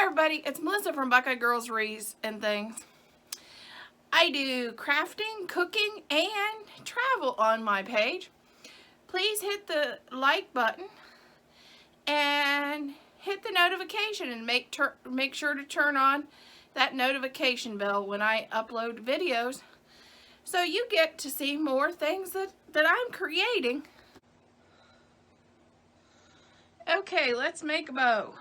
everybody, it's Melissa from Buckeye Girls Wreaths and Things. I do crafting, cooking, and travel on my page. Please hit the like button and hit the notification and make sure to turn on that notification bell when I upload videos so you get to see more things that I'm creating. Okay, let's make a bow.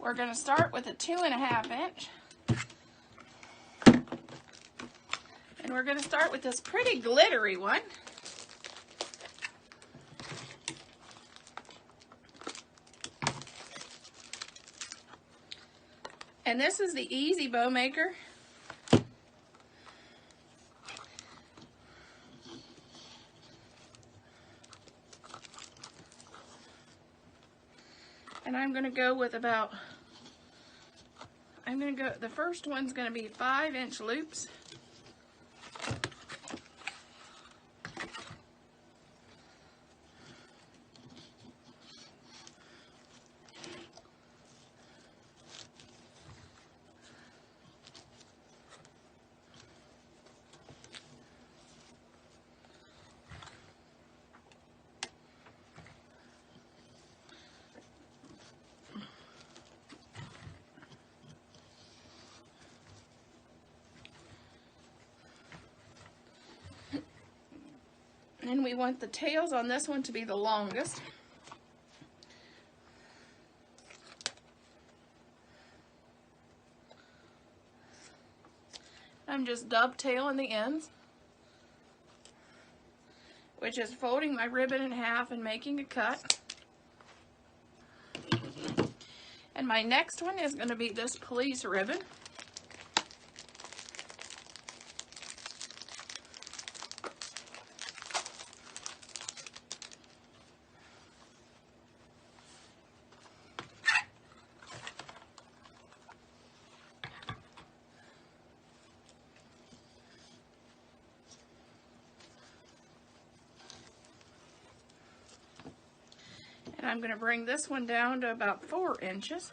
We're going to start with a 2.5 inch. And we're going to start with this pretty glittery one. And this is the Easy Bowmaker. And I'm going to go with about, the first one's going to be 5-inch loops. And we want the tails on this one to be the longest. I'm just dovetailing the ends, which is folding my ribbon in half and making a cut. And my next one is going to be this police ribbon. And I'm going to bring this one down to about 4 inches.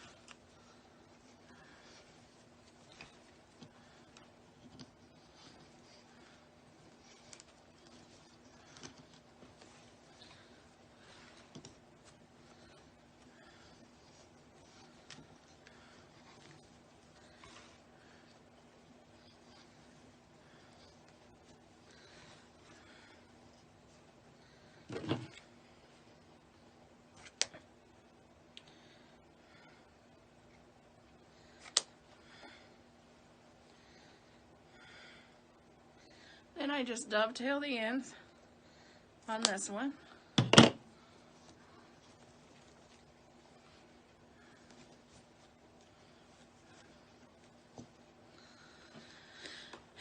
Then I just dovetail the ends on this one.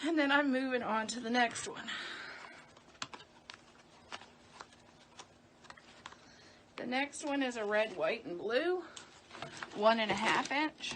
And then I'm moving on to the next one. The next one is a red, white, and blue, 1.5 inch.